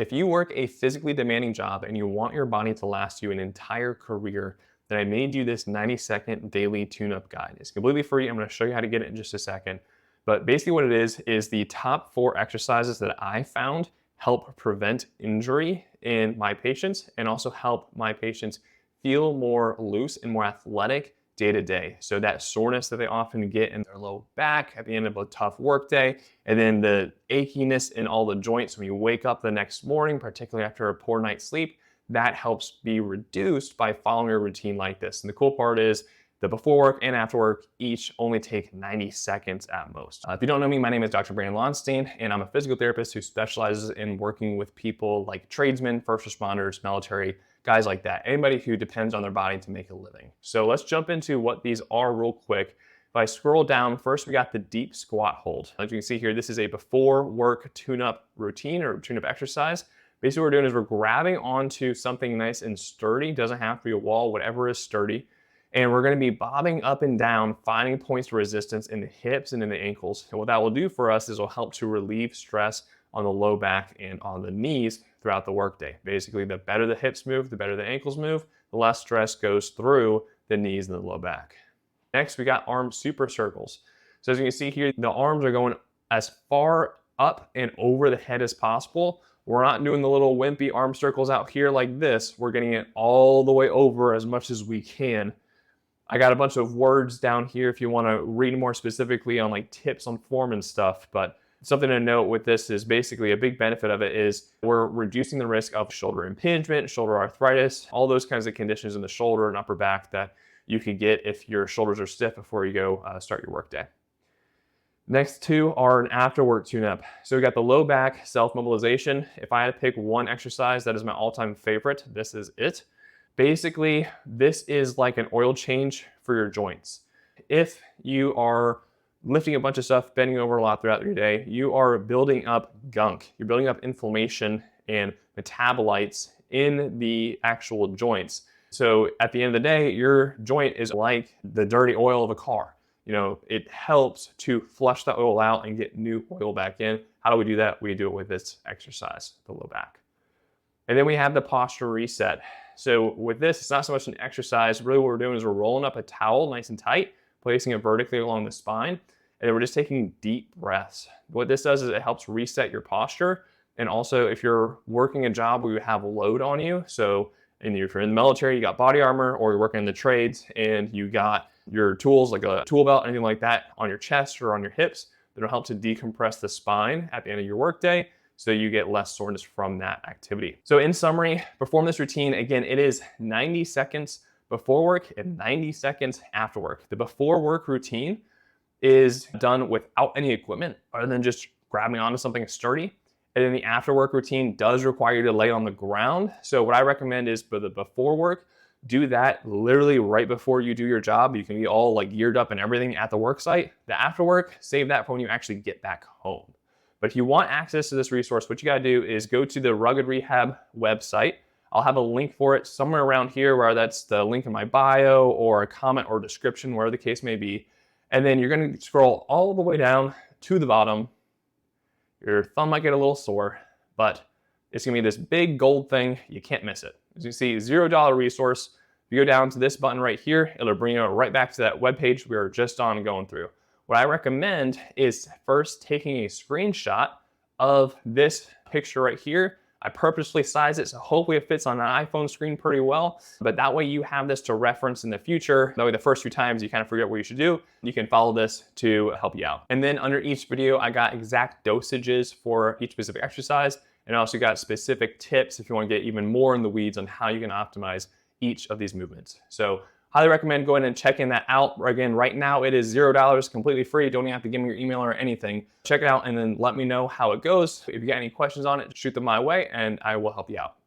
If you work a physically demanding job and you want your body to last you an entire career, then I made you this 90-second daily tune-up guide. It's completely free. I'm going to show you how to get it in just a second. But basically what it is the top 4 exercises that I found help prevent injury in my patients and also help my patients feel more loose and more athletic day to day. So that soreness that they often get in their low back at the end of a tough work day, and then the achiness in all the joints when you wake up the next morning, particularly after a poor night's sleep, that helps be reduced by following a routine like this. And the cool part is the before work and after work each only take 90 seconds at most. If you don't know me, my name is Dr. Brandon Lonstein, and I'm a physical therapist who specializes in working with people like tradesmen, first responders, military, guys like that, anybody who depends on their body to make a living. So let's jump into what these are real quick. If I scroll down, first we got the deep squat hold. As you can see here, this is a before work tune-up routine or tune-up exercise. Basically what we're doing is we're grabbing onto something nice and sturdy, doesn't have to be a wall, whatever is sturdy. And we're gonna be bobbing up and down, finding points of resistance in the hips and in the ankles. And what that will do for us is it'll help to relieve stress on the low back and on the knees throughout the workday. Basically, the better the hips move, the better the ankles move, the less stress goes through the knees and the low back. Next, we got arm super circles. So as you can see here, the arms are going as far up and over the head as possible. We're not doing the little wimpy arm circles out here like this. We're getting it all the way over as much as we can. I got a bunch of words down here if you want to read more specifically on like tips on form and stuff, but something to note with this is basically a big benefit of it is we're reducing the risk of shoulder impingement, shoulder arthritis, all those kinds of conditions in the shoulder and upper back that you could get if your shoulders are stiff before you go start your workday. Next two are an after work tune-up. So we got the low back self-mobilization. If I had to pick one exercise that is my all-time favorite, this is it. Basically, this is like an oil change for your joints. If you are lifting a bunch of stuff, bending over a lot throughout your day, you are building up gunk. You're building up inflammation and metabolites in the actual joints. So at the end of the day, your joint is like the dirty oil of a car. You know, it helps to flush the oil out and get new oil back in. How do we do that? We do it with this exercise, the low back. And then we have the posture reset. So with this, it's not so much an exercise. Really what we're doing is we're rolling up a towel nice and tight, placing it vertically along the spine, and then we're just taking deep breaths. What this does is it helps reset your posture. And also if you're working a job where you have load on you, so if you're in the military, you got body armor, or you're working in the trades and you got your tools like a tool belt, anything like that on your chest or on your hips, that'll help to decompress the spine at the end of your workday so you get less soreness from that activity. So in summary, perform this routine. Again, it is 90 seconds before work and 90 seconds after work. The before work routine is done without any equipment other than just grabbing onto something sturdy. And then the after work routine does require you to lay on the ground. So what I recommend is for the before work, do that literally right before you do your job. You can be all like geared up and everything at the work site. The after work, save that for when you actually get back home. But if you want access to this resource, what you gotta do is go to the Rugged Rehab website. I'll have a link for it somewhere around here, where that's the link in my bio or a comment or description, wherever the case may be. And then you're gonna scroll all the way down to the bottom. Your thumb might get a little sore, but it's gonna be this big gold thing. You can't miss it. As you see, $0 resource. If you go down to this button right here, it'll bring you right back to that web page we were just on going through. What I recommend is first taking a screenshot of this picture right here. I purposely size it so hopefully it fits on an iPhone screen pretty well, but that way you have this to reference in the future. That way the first few times you kind of forget what you should do, you can follow this to help you out. And then under each video, I got exact dosages for each specific exercise, and I also got specific tips if you want to get even more in the weeds on how you can optimize each of these movements. So highly recommend going and checking that out. Again, right now it is $0, completely free. You don't even have to give me your email or anything. Check it out and then let me know how it goes. If you got any questions on it, shoot them my way and I will help you out.